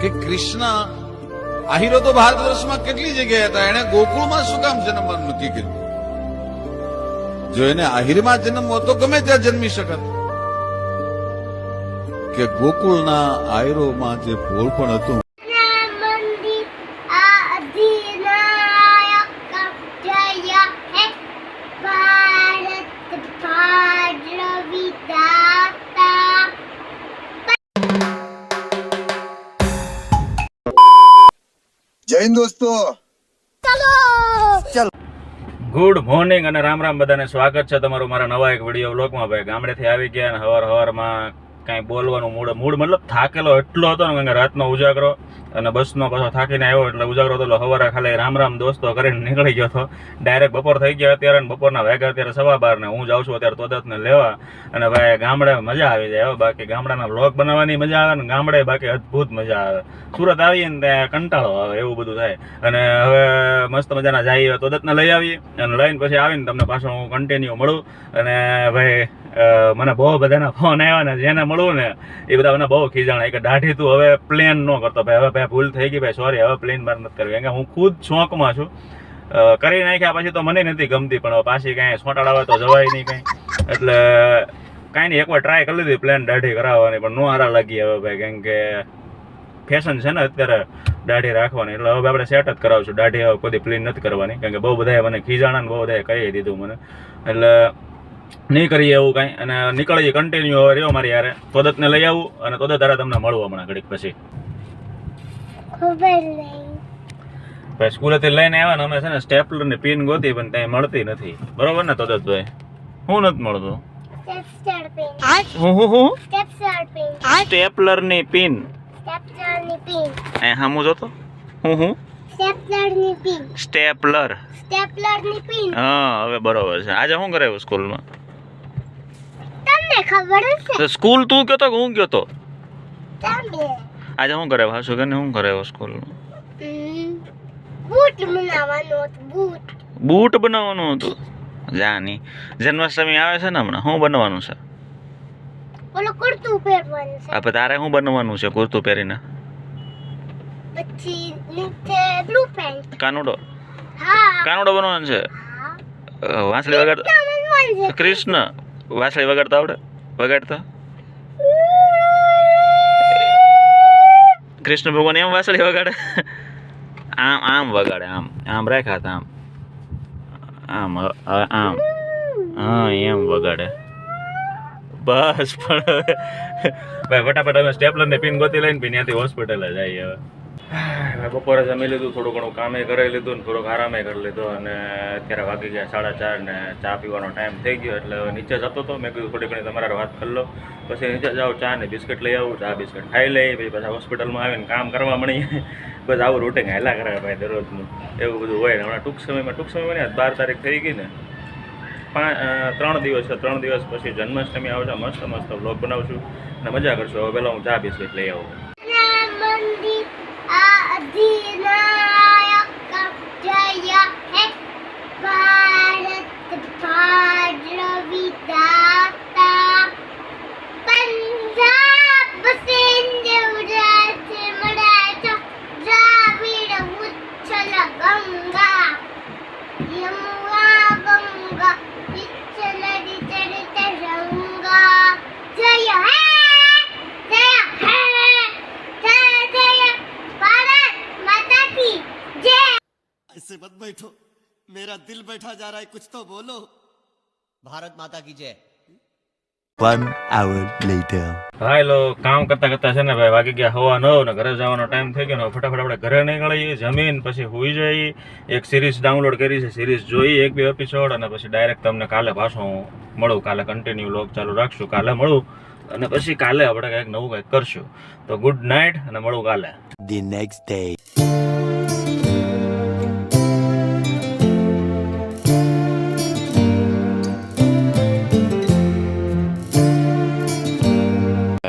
કે કૃષ્ણ આહિરો તો ભારત વર્ષમાં કેટલી જગ્યાએ હતા, એને ગોકુળમાં શું કામ જન્મવાનું નક્કી કર્યું? જો એને આહિરમાં જન્મવો તો ગમે ત્યાં જન્મી શકત. કે ગોકુળના આહિરોમાં જે ભોળપણ હતું, જય હિન્દ દોસ્તો. ગુડ મોર્નિંગ અને રામ રામ બધાને. સ્વાગત છે તમારું મારા નવા એક વિડીયો વ્લોગમાં. ભાઈ ગામડેથી આવી ગયા અને હવારમાં કાંઈ બોલવાનું મૂડ મતલબ થાકેલો એટલો હતો ને, કારણ કે રાતનો ઉજાગરો અને બસનો પાછો થાકીને આવ્યો એટલે ઉજાગરો હતો. સવારે ખાલી રામ રામ દોસ્તો કરીને નીકળી ગયો હતો. ડાયરેક્ટ બપોર થઈ ગયા અત્યારે, બપોરના વાગ્યા અત્યારે 12:15 ને હું જાઉં છું અત્યારે તોદતને લેવા. અને ભાઈ ગામડે મજા આવી જાય. બાકી ગામડાના વ્લોગ બનાવવાની મજા આવે ને ગામડે બાકી અદભુત મજા આવે. સુરત આવીએ ને ત્યાં કંટાળો આવે એવું બધું થાય. અને હવે મસ્ત મજાના જઈએ તોદતને લઈ આવીએ અને લઈને પછી આવીને તમને પાછો હું કન્ટિન્યુ મળું. અને ભાઈ મને બહુ બધાના ફોન આવ્યા ને, જેને મળવું ને એ બધા મને બહુ ખીજાણા કે દાઢી તું હવે પ્લેન ન કરતો. ભાઈ હવે ભૂલ થઈ ગઈ ભાઈ, સોરી, હવે પ્લેન બાર નથી કરવી. કારણ કે હું ખુદ શોખમાં છું. કરી નાખ્યા પછી તો મને નથી ગમતી, પણ પાછી કાંઈ સોટાડાવે તો જવાય નહીં કાંઈ. એટલે કાંઈ નહીં, એકવાર ટ્રાય કરી લીધી પ્લેન દાઢી કરાવવાની, પણ નો હારા લાગી હવે ભાઈ. કારણ કે ફેશન છે ને અત્યારે દાઢી રાખવાની, એટલે હવે આપણે સેટ જ કરાવશું. દાઢી હવે કોઈ પ્લેન નથી કરવાની, કારણ કે બહુ બધાએ મને ખીજાણા ને બહુ બધાએ કહી દીધું મને. એટલે નહીં કરીએ એવું કાંઈ અને નીકળીએ કન્ટિન્યુ. હવે રહ્યો મારી યારે તોદતને લઈ આવું અને તોદત હારે તમને મળવું હમણાં ઘડીક પછી. ભાઈ સ્કૂલેથી લઈને આવ્યા ને અમે છે ને સ્ટેપલરની પિન ગોતી પણ ત્યાં મળતી નથી. બરોબર ને તોદતભાઈ? હું નથી મળતું. સ્ટેપલરની પિન હું જોતો સ્ટેપલર. હા હવે બરોબર છે. આજે શું કરાવ્યું સ્કૂલમાં? સ્કૂલ તું કયો તો હું કયો તો? આજે શું કરાવ્યું? હાસુ કે શું કરાવ્યું સ્કૂલમાં? બૂટ બનાવવાનું હતું. જાની જન્માષ્ટમી આવે છે ને હમણાં, શું બનવાનું છે? આપણે તારે શું બનવાનું છે કુર્તું પહેરીને? કાનુડો. કાનુડો બનવાનું છે. વાંસળી વગાડતા કૃષ્ણ વાંસળી વગાડતા આવડે? વગાડતા કૃષ્ણ ભગવાન એમ વાંસળી વગાડે? આમ આમ વગાડે, આમ આમ રાખ્યા હતા, આમ આમ આમ હા એમ વગાડે. બસ પણ ભાઈ ફટાફટ અમે સ્ટેપલરને પિન ગોતી લઈને પી ત્યાંથી હોસ્પિટલે જઈએ. હવે બપોરે જમી લીધું, થોડું ઘણું કામે કરી લીધું ને થોડોક આરામે કરી લીધો. અને અત્યારે વાગી ગયા 4:30 ને ચા પીવાનો ટાઈમ થઈ ગયો. એટલે નીચે જતો હતો, મેં કીધું થોડી ઘણી તમારા વાત કરી લો. પછી નીચે જાઉં, ચા ને બિસ્કિટ લઈ આવું, ચા બિસ્કિટ ખાઈ લઈ, પછી પાછા હોસ્પિટલમાં આવીને કામ કરવા મળી. બસ આવું રૂટિંગ હેલા કરે ભાઈ દરરોજનું. એવું બધું હોય ને હમણાં ટૂંક સમયમાં ને 12 તારીખ થઈ ગઈ ને, 3 દિવસ છે. 3 દિવસ પછી જન્માષ્ટમી આવશે. મસ્ત મસ્ત વ્લોગ બનાવશું અને મજા કરશું. હવે પહેલાં હું ચા બિસ્કિટ લઈ આવું. ऐसे मत बैठो, मेरा दिल बैठा जा रहा है, कुछ तो बोलो. भारत माता की जय. 1 hour later. હાલો, કામ કરતા કરતા છે ને ભાઈ વાગી ગયા 9:15 ને ઘરે જવાનો ટાઈમ થઈ ગયો. ફટાફટ આપણે ઘરે નીકળીએ, જમીન પછી હુઈ જઈએ. એક સિરીઝ ડાઉનલોડ કરી છે, સિરીઝ જોઈ 1-2 એપિસોડ અને પછી ડાયરેક્ટ તમને કાલે પાછો હું મળું. કાલે કન્ટિન્યુ વ્લોગ ચાલુ રાખશું. કાલે મળું અને પછી કાલે આપણે કંઈક નવું કંઈક કરશું. તો ગુડ નાઇટ અને મળું કાલે. The next day.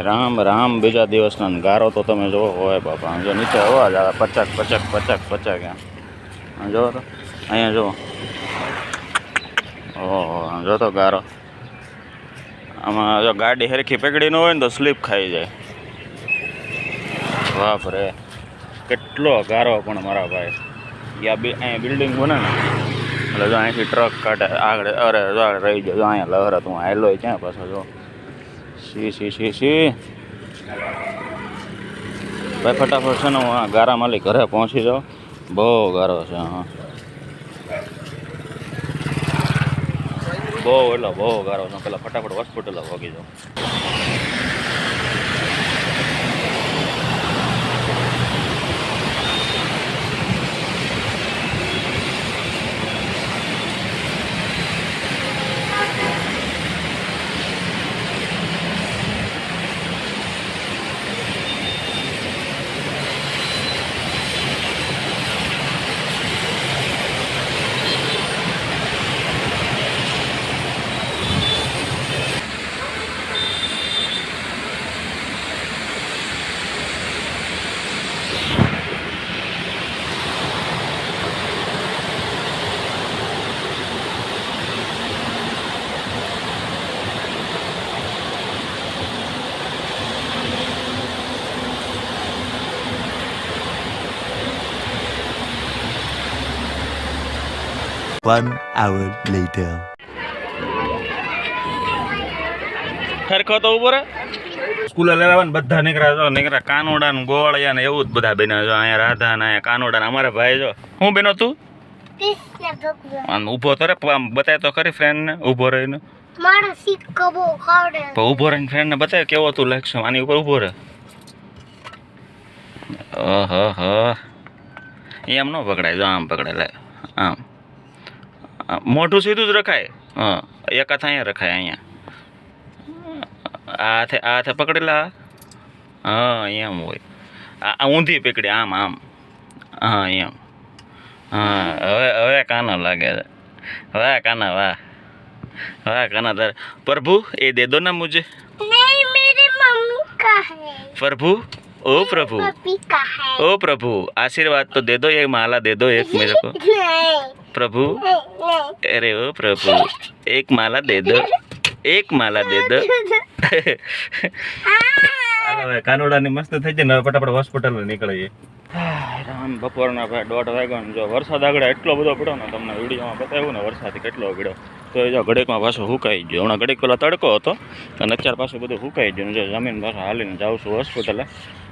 Ram Ram. બીજા દિવસના ગારો તો તમે જોવો હોય બાપા. જો નીચે અવાજ આવે પચક પચક પચક પચક. એમ જો તો અહીંયા જુઓ. ઓહો જો તો ગારો. આમાં જો ગાડી હરખી પકડી ન હોય ને તો સ્લીપ ખાઈ જાય. બાપ રે કેટલો ગારો પણ મારા ભાઈ અહીંયા બિલ્ડિંગ બને ને એટલે જો અહીંથી ટ્રક કાઢે આગળ અરે જો આગળ રહી જાય જો અહીંયા લહરા તું આવેલો ક્યાં પાછો જો સી ભાઈ ફટાફટ છે ને હું આ ગારા માલિક ઘરે પહોંચી જાઉં બહુ ગારો છે હા બહુ એટલે બહુ ગારો છે પેલા ફટાફટ હોસ્પિટલ ભાગી જાઉં One hour later. ખરખો તો ઉભો રે સ્કૂલે લેવા ને બધા નીકળ્યા કાનોડા ને ગોવાળિયા ને એવું જ બધા બન્યા જો અહીંયા રાધા ને અહીંયા કાનોડા ને અમારા ભાઈ જો હું બેનો તું ઊભો તો રે બતાય તો ખરી ફ્રેન્ડ ને ઊભો રહીને મારો સિક્કો બહુ ખાવડે ઊભો રહીને ફ્રેન્ડ ને બતાય કેવો તું લાગશે આની ઉપર ઊભો રહે ઓહો એમ ન પકડાય જો આમ પકડે લે આમ મોઢું સીધું જ રખાય હા એક હાથ અહીંયા રખાય અહીંયા આ હાથે પકડેલા હા એમ હોય આ ઊંધી પકડી આમ હા એમ હા હવે કાના લાગે છે વાહ કાના વાહ કાના તારે प्रभु ये दे दो ना मुझे नहीं मेरे मम्मी का है प्रभु ओ प्रभु पप्पी का है ओ प्रभु आशीर्वाद तो दे दो ये माला दे दो एक मेरे को नहीं प्रभु अरे ओ प्रभु एक माला दे दो एक माला दे दो કાનોડાની મસ્ત થઈ જાય ને ફટાફટ હોસ્પિટલ નીકળીએ રામ બપોરના ભાઈ 1:30 વાગ્યા જો વરસાદ આગળ એટલો બધો પડ્યો ને તમને વિડીયોમાં બતાવ્યું ને વરસાદ કેટલો પડ્યો તો એ જો ઘડીકમાં પાછો હુકાઈ ગયો હમણાં ઘડીક પેલા તડકો હતો અને અત્યારે પાછું બધું હુકાઈ ગયું જો જમીન પાછા હાલીને જાઉં છું હોસ્પિટલે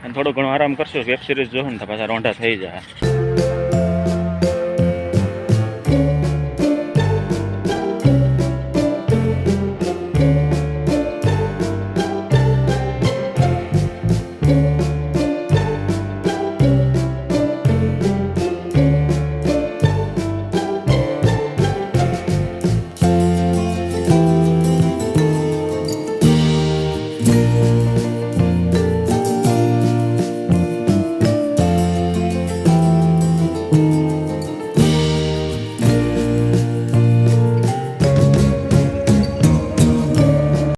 અને થોડું ઘણું આરામ કરશું વેબ સિરીઝ જોઉં ને તો પાછા રોંઢા થઈ જાય